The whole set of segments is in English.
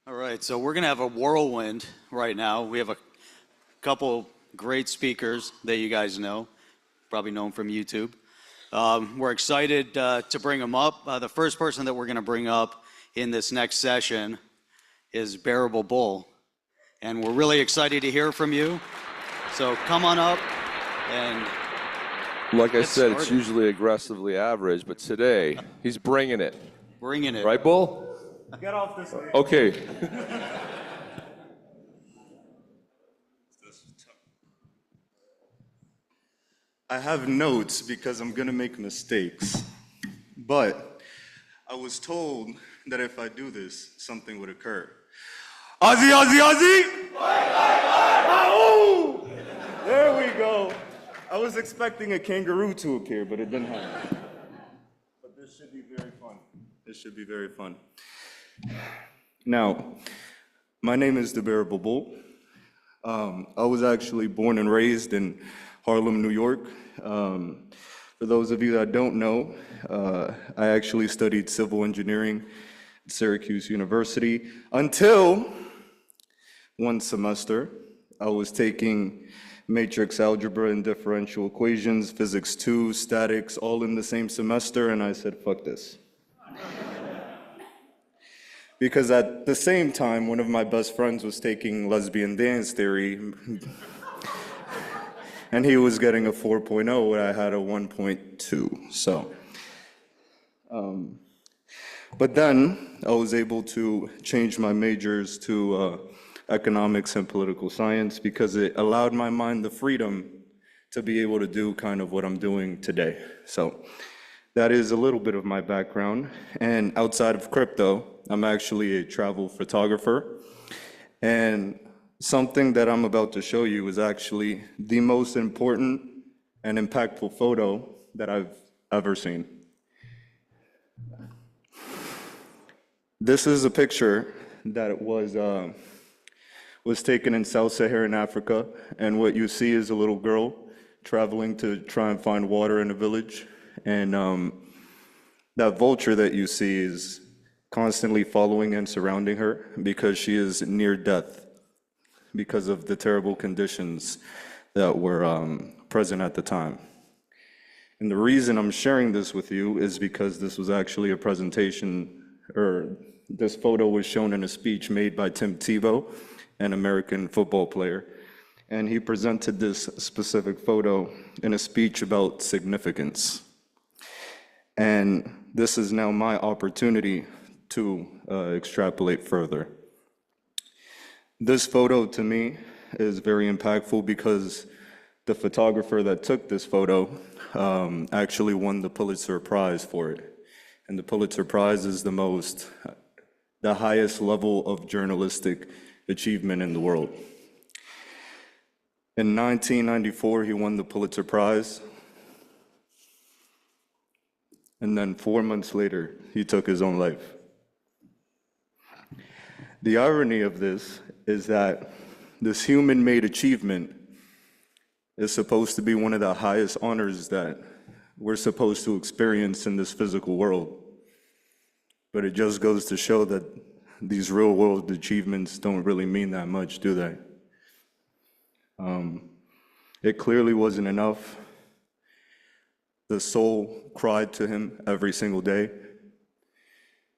All right, so we're going to have a whirlwind right now. We have a couple great speakers that you guys know, probably know them from YouTube. We're excited to bring them up. The first person that we're going to bring up in this next session is Bearable Bull, and we're really excited to hear from you. So come on up and like I said, it's usually aggressively average, but today he's bringing it. Bringing it. Right, Bull? Get off this way. Okay. I have notes because I'm gonna make mistakes, but I was told that if I do this, something would occur. Ozzy, Ozzy, Ozzy! Oh! There we go. I was expecting a kangaroo to appear, but it didn't happen. But this should be very fun. This should be very fun. Now, my name is the Bearable Bull. I was actually born and raised in Harlem, New York. For those of you that don't know, I actually studied civil engineering at Syracuse University until one semester. I was taking matrix algebra and differential equations, physics 2, statics, all in the same semester, and I said, fuck this. Because at the same time, one of my best friends was taking lesbian dance theory, and he was getting a 4.0, and I had a 1.2, so. But then I was able to change my majors to economics and political science because it allowed my mind the freedom to be able to do kind of what I'm doing today. So that is a little bit of my background. And outside of crypto, I'm actually a travel photographer. And something that I'm about to show you is actually the most important and impactful photo that I've ever seen. This is a picture that was taken in Sub-Saharan Africa, and what you see is a little girl traveling to try and find water in a village, and that vulture that you see is constantly following and surrounding her because she is near death because of the terrible conditions that were present at the time. And the reason I'm sharing this with you is because this was actually a presentation, or this photo was shown in a speech made by Tim Tebow, an American football player. And he presented this specific photo in a speech about significance. And this is now my opportunity to extrapolate further. This photo to me is very impactful because the photographer that took this photo actually won the Pulitzer Prize for it. And the Pulitzer Prize is the highest level of journalistic achievement in the world. In 1994, he won the Pulitzer Prize. And then 4 months later, he took his own life. The irony of this is that this human-made achievement is supposed to be one of the highest honors that we're supposed to experience in this physical world. But it just goes to show that these real-world achievements don't really mean that much, do they? It clearly wasn't enough. The soul cried to him every single day.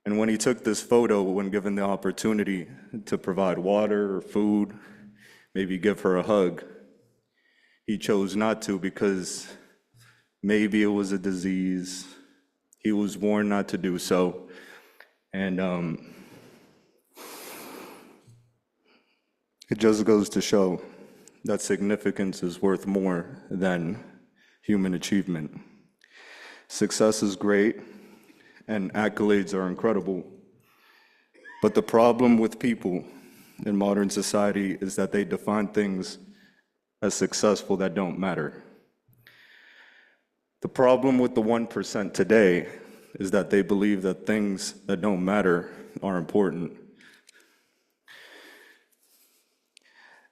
And when he took this photo, when given the opportunity to provide water or food, maybe give her a hug, he chose not to because maybe it was a disease. He was warned not to do so. And it just goes to show that significance is worth more than human achievement. Success is great, and accolades are incredible. But the problem with people in modern society is that they define things as successful that don't matter. The problem with the 1% today is that they believe that things that don't matter are important.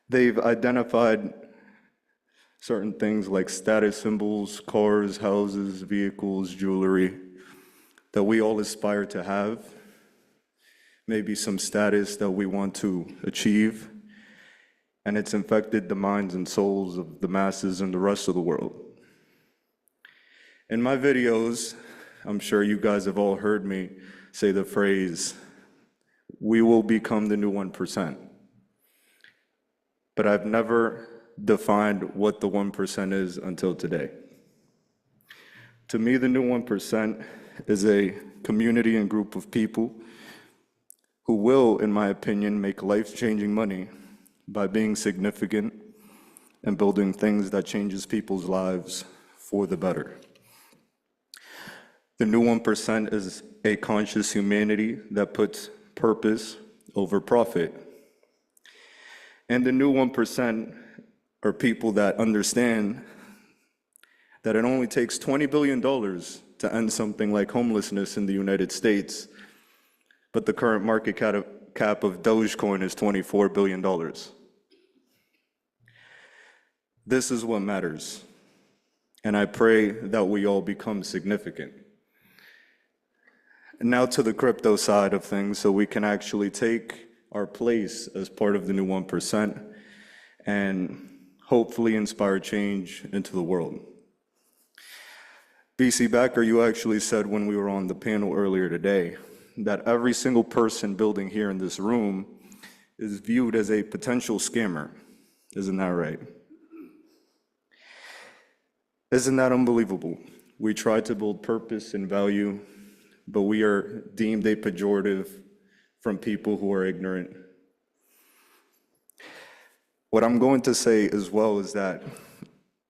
They've identified certain things like status symbols, cars, houses, vehicles, jewelry, that we all aspire to have. maybe some status that we want to achieve, and it's infected the minds and souls of the masses and the rest of the world. In my videos, I'm sure you guys have all heard me say the phrase, "We will become the new 1%." But I've never defined what the 1% is until today. To me, the new 1% is a community and group of people who will, in my opinion, make life-changing money by being significant and building things that changes people's lives for the better. The new 1% is a conscious humanity that puts purpose over profit. And the new 1% are people that understand that it only takes $20 billion to end something like homelessness in the United States, but the current market cap of Dogecoin is $24 billion. This is what matters, and I pray that we all become significant. And now to the crypto side of things, so we can actually take our place as part of the new 1% and hopefully inspire change into the world. BC Backer, you actually said when we were on the panel earlier today that every single person building here in this room is viewed as a potential scammer. Isn't that right? Isn't that unbelievable? We try to build purpose and value, but we are deemed a pejorative from people who are ignorant. What I'm going to say as well is that,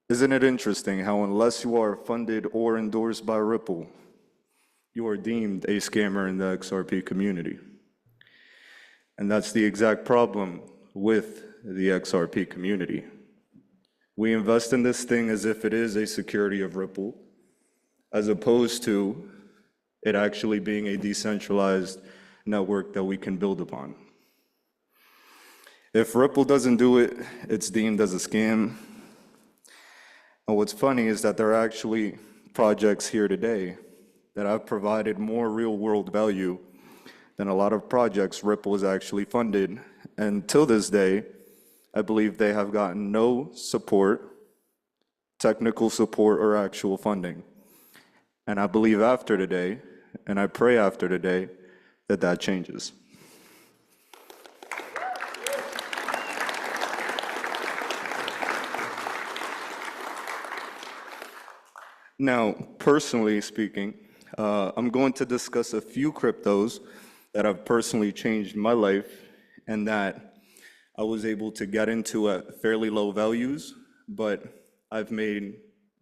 isn't it interesting how unless you are funded or endorsed by Ripple, you are deemed a scammer in the XRP community? And that's the exact problem with the XRP community. We invest in this thing as if it is a security of Ripple, as opposed to it actually being a decentralized network that we can build upon. If Ripple doesn't do it, it's deemed as a scam. And what's funny is that there are actually projects here today that have provided more real-world value than a lot of projects Ripple has actually funded. And till this day, I believe they have gotten no support, technical support, or actual funding. And I believe after today, and I pray after today, that that changes. Now, personally speaking, I'm going to discuss a few cryptos that have personally changed my life and that I was able to get into at fairly low values, but I've made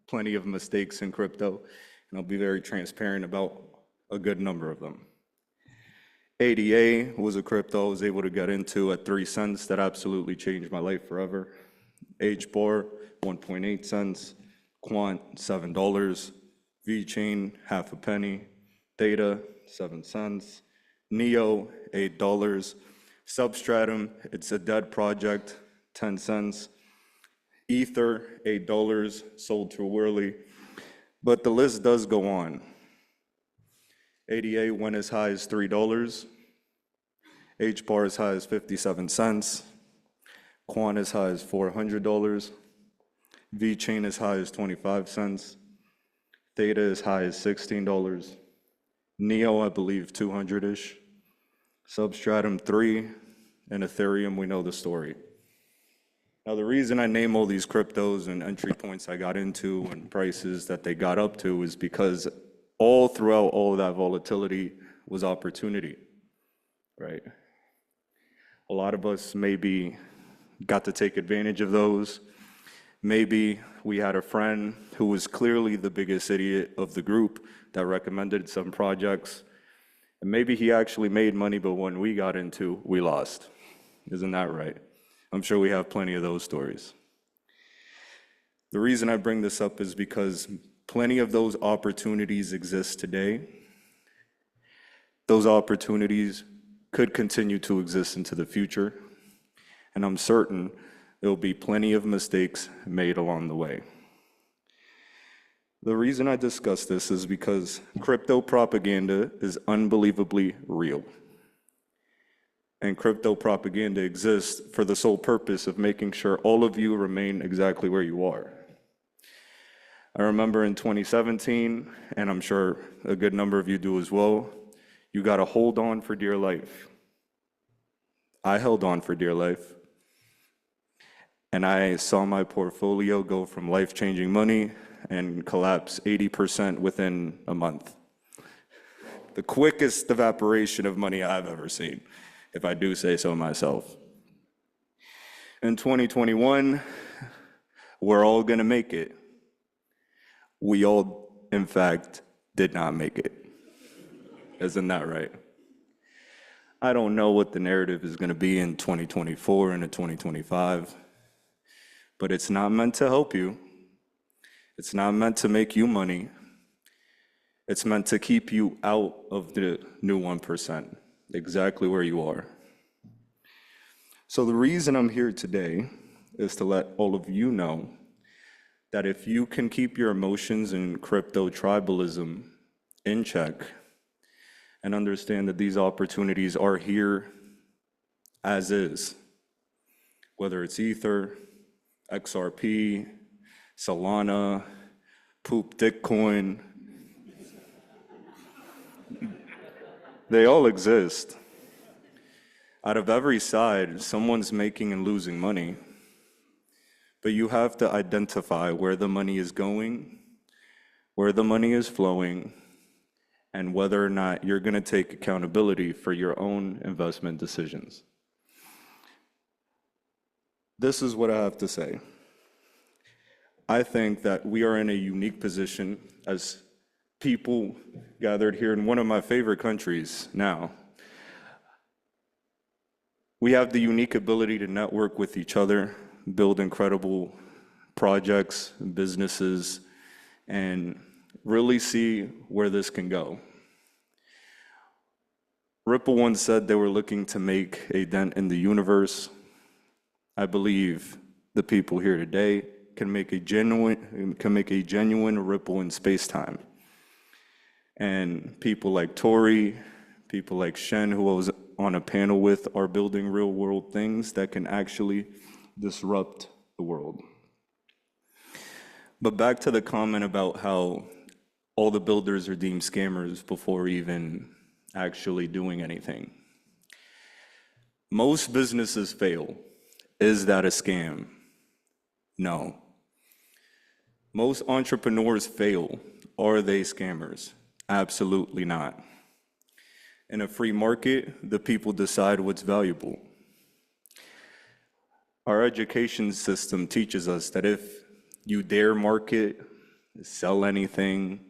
plenty of mistakes in crypto, and I'll be very transparent about a good number of them. ADA was a crypto I was able to get into at 3 cents that absolutely changed my life forever. HBAR, 1.8 cents. Quant, $7. VeChain, half a penny. Theta, 7 cents. Neo, $8. Substratum, it's a dead project, 10 cents. Ether, $8, sold too early. But the list does go on. ADA went as high as $3. HBAR as high as 57 cents. Quant as high as $400. VeChain as high as 25 cents. Theta as high as $16. Neo, I believe, 200-ish. Substratum 3, and Ethereum, we know the story. Now, the reason I name all these cryptos and entry points I got into and prices that they got up to is because all throughout all of that volatility was opportunity, right? A lot of us maybe got to take advantage of those. Maybe we had a friend who was clearly the biggest idiot of the group that recommended some projects. And maybe he actually made money, but when we got into, we lost. Isn't that right? I'm sure we have plenty of those stories. The reason I bring this up is because plenty of those opportunities exist today. Those opportunities could continue to exist into the future, and I'm certain there will be plenty of mistakes made along the way. The reason I discuss this is because crypto propaganda is unbelievably real. and crypto propaganda exists for the sole purpose of making sure all of you remain exactly where you are. I remember in 2017, and I'm sure a good number of you do as well, you got to hold on for dear life. I held on for dear life, and I saw my portfolio go from life-changing money and collapse 80% within a month. The quickest evaporation of money I've ever seen, if I do say so myself. In 2021, we're all gonna make it. We all, in fact, did not make it. Isn't that right? I don't know what the narrative is gonna be in 2024 and in 2025, but it's not meant to help you. It's not meant to make you money. It's meant to keep you out of the new 1%, exactly where you are. So the reason I'm here today is to let all of you know that if you can keep your emotions and crypto tribalism in check and understand that these opportunities are here as is, whether it's Ether, XRP, Solana, Poop Bitcoin, they all exist. Out of every side, someone's making and losing money. But you have to identify where the money is going, where the money is flowing, and whether or not you're going to take accountability for your own investment decisions. This is what I have to say. I think that we are in a unique position as people gathered here in one of my favorite countries now. We have the unique ability to network with each other, build incredible projects, businesses, and really see where this can go. Ripple once said they were looking to make a dent in the universe. I believe the people here today can make a genuine ripple in space-time. And people like Tori, people like Shen, who I was on a panel with, are building real-world things that can actually disrupt the world. But back to the comment about how all the builders are deemed scammers before even actually doing anything. Most businesses fail. Is that a scam? No. Most entrepreneurs fail. Are they scammers? Absolutely not. In a free market, the people decide what's valuable. Our education system teaches us that if you dare market, sell anything,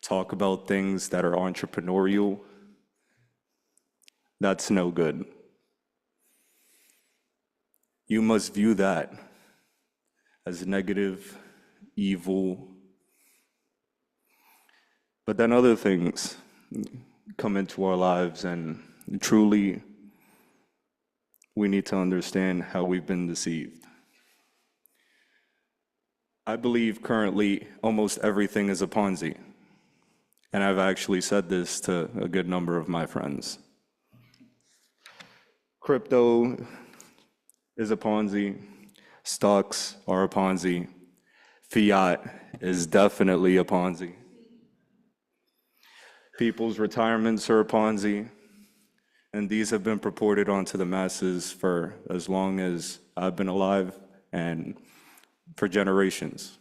talk about things that are entrepreneurial, that's no good. You must view that as negative, evil. But then other things come into our lives, and truly, we need to understand how we've been deceived. I believe currently almost everything is a Ponzi. And I've actually said this to a good number of my friends. Crypto is a Ponzi. Stocks are a Ponzi. Fiat is definitely a Ponzi. People's retirements are a Ponzi. And these have been purported onto the masses for as long as I've been alive and for generations.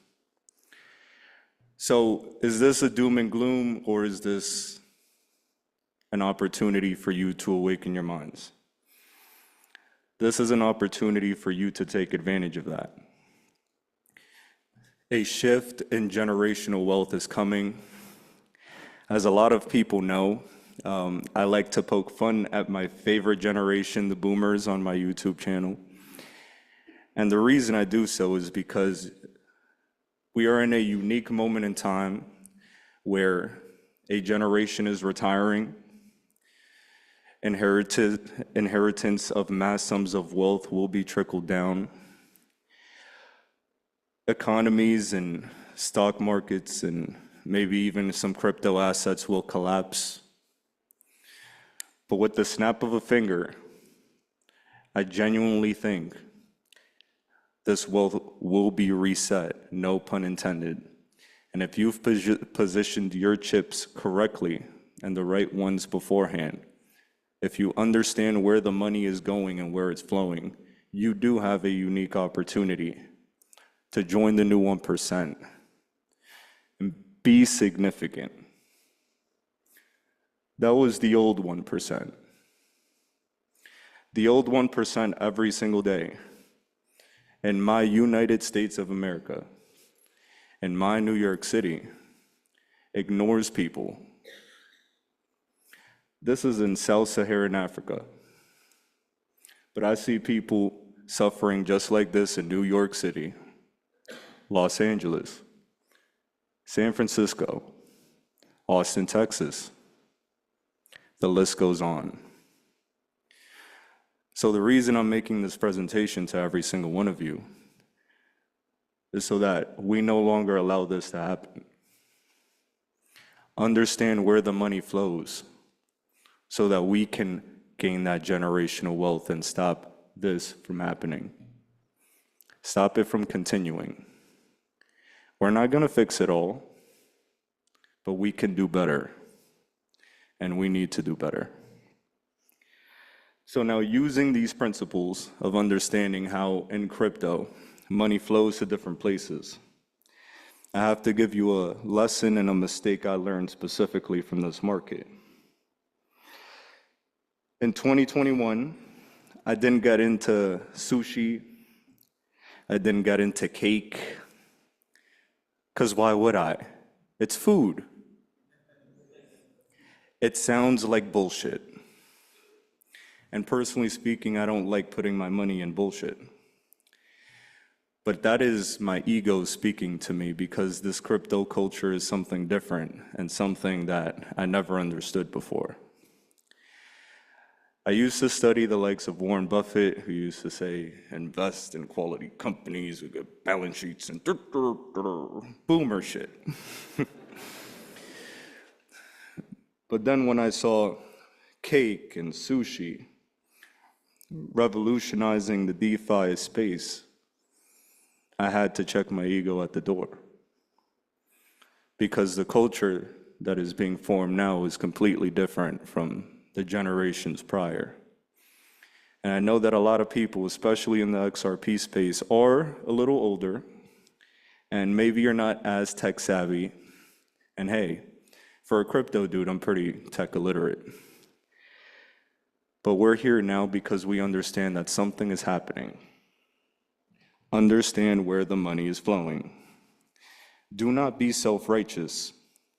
So is this a doom and gloom, or is this an opportunity for you to awaken your minds? This is an opportunity for you to take advantage of that. A shift in generational wealth is coming. As a lot of people know, I like to poke fun at my favorite generation, the boomers, on my YouTube channel. And the reason I do so is because we are in a unique moment in time where a generation is retiring. Inheritance of mass sums of wealth will be trickled down. Economies and stock markets and maybe even some crypto assets will collapse. But with the snap of a finger, I genuinely think this will be reset, no pun intended. And if you've positioned your chips correctly and the right ones beforehand, if you understand where the money is going and where it's flowing, you do have a unique opportunity to join the new 1% and be significant. That was the old 1%. The old 1% every single day in my United States of America, in my New York City, ignores people. This is in Sub-Saharan Africa. But I see people suffering just like this in New York City, Los Angeles, San Francisco, Austin, Texas. The list goes on. So the reason I'm making this presentation to every single one of you is so that we no longer allow this to happen. Understand where the money flows so that we can gain that generational wealth and stop this from happening. Stop it from continuing. We're not going to fix it all, but we can do better, and we need to do better. So now, using these principles of understanding how in crypto money flows to different places, I have to give you a lesson and a mistake I learned specifically from this market. In 2021, I didn't get into sushi. I didn't get into cake. Because why would I? It's food. It sounds like bullshit. And personally speaking, I don't like putting my money in bullshit. But that is my ego speaking to me, because this crypto culture is something different and something that I never understood before. I used to study the likes of Warren Buffett, who used to say, invest in quality companies with good balance sheets and boomer shit. But then when I saw cake and sushi revolutionizing the DeFi space, I had to check my ego at the door. Because the culture that is being formed now is completely different from the generations prior. And I know that a lot of people, especially in the XRP space, are a little older, and maybe you're not as tech savvy. And hey, for a crypto dude, I'm pretty tech illiterate. But we're here now because we understand that something is happening. Understand where the money is flowing. Do not be self-righteous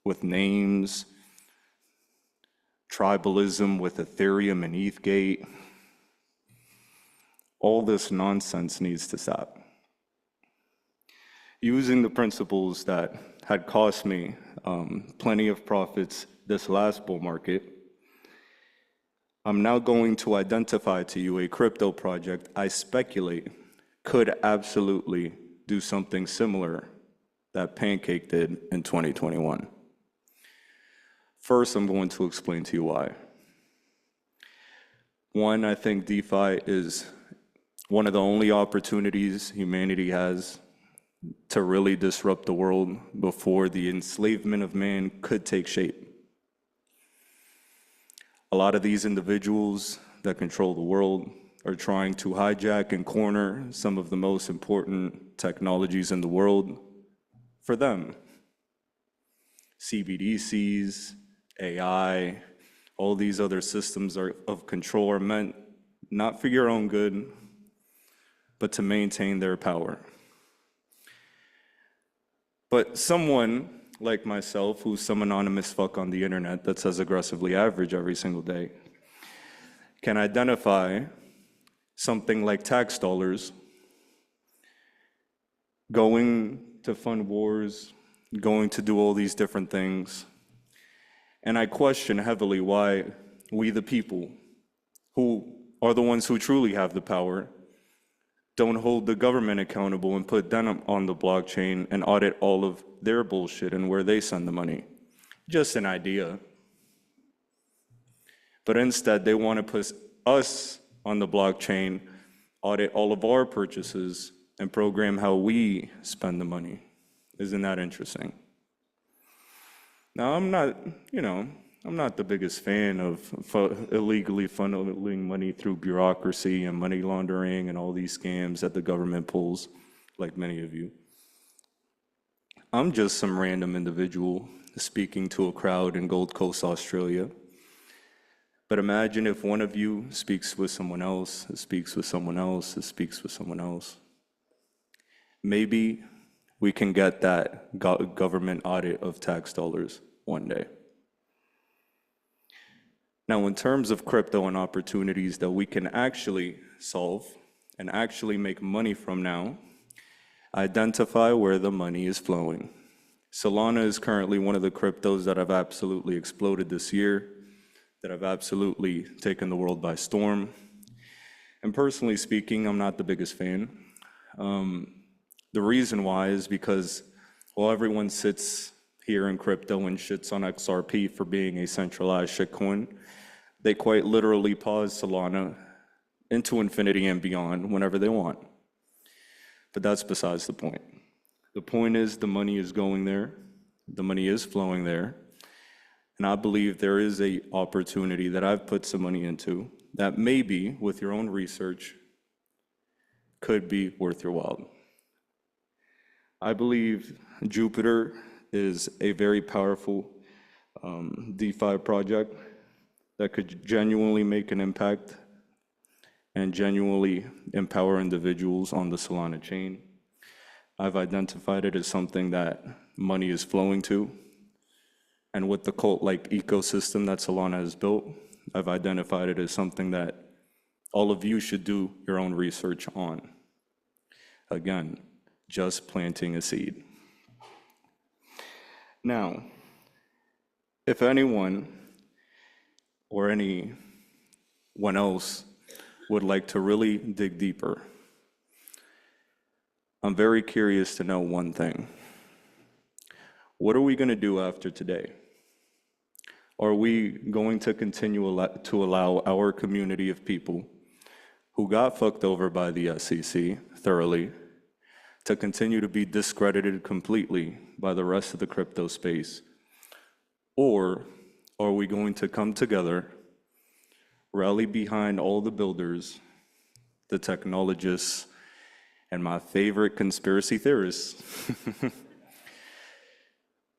with names, tribalism with Ethereum and ETHgate. All this nonsense needs to stop. Using the principles that had cost me plenty of profits this last bull market, I'm now going to identify to you a crypto project I speculate could absolutely do something similar that Pancake did in 2021. First, I'm going to explain to you why. One, I think DeFi is one of the only opportunities humanity has to really disrupt the world before the enslavement of man could take shape. A lot of these individuals that control the world are trying to hijack and corner some of the most important technologies in the world for them. CBDCs, AI, all these other systems of control are meant not for your own good, but to maintain their power. But someone like myself, who's some anonymous fuck on the internet that says aggressively average every single day, can identify something like tax dollars going to fund wars, going to do all these different things. And I question heavily why we, the people, who are the ones who truly have the power, don't hold the government accountable and put them on the blockchain and audit all of their bullshit and where they send the money. Just an idea. But instead, they want to put us on the blockchain, audit all of our purchases, and program how we spend the money. Isn't that interesting? Now, I'm not the biggest fan of illegally funneling money through bureaucracy and money laundering and all these scams that the government pulls, like many of you. I'm just some random individual speaking to a crowd in Gold Coast, Australia. But imagine if one of you speaks with someone else, speaks with someone else, speaks with someone else. Maybe we can get that government audit of tax dollars one day. Now, in terms of crypto and opportunities that we can actually solve and actually make money from now, identify where the money is flowing. Solana is currently one of the cryptos that have absolutely exploded this year, that have absolutely taken the world by storm. And personally speaking, I'm not the biggest fan. The reason why is because while everyone sits here in crypto and shits on XRP for being a centralized shitcoin, they quite literally pause Solana into infinity and beyond whenever they want. But that's besides the point. The point is the money is going there, the money is flowing there, and I believe there is an opportunity that I've put some money into that maybe, with your own research, could be worth your while. I believe Jupiter is a very powerful DeFi project that could genuinely make an impact and genuinely empower individuals on the Solana chain. I've identified it as something that money is flowing to. And with the cult-like ecosystem that Solana has built, I've identified it as something that all of you should do your own research on. Again, just planting a seed. Now, if anyone or anyone else would like to really dig deeper, I'm very curious to know one thing. What are we going to do after today? Are we going to continue to allow our community of people who got fucked over by the SEC thoroughly to continue to be discredited completely by the rest of the crypto space? Or are we going to come together, rally behind all the builders, the technologists, and my favorite conspiracy theorists?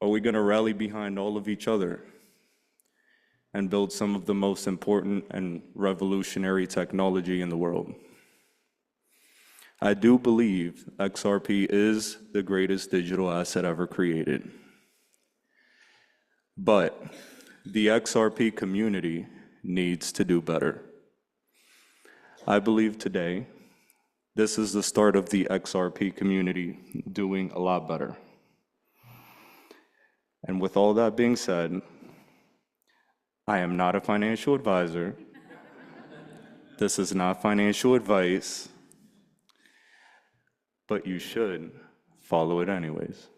Are we going to rally behind all of each other and build some of the most important and revolutionary technology in the world? I do believe XRP is the greatest digital asset ever created. But the XRP community needs to do better. I believe today, this is the start of the XRP community doing a lot better. And with all that being said, I am not a financial advisor. This is not financial advice, but you should follow it anyways.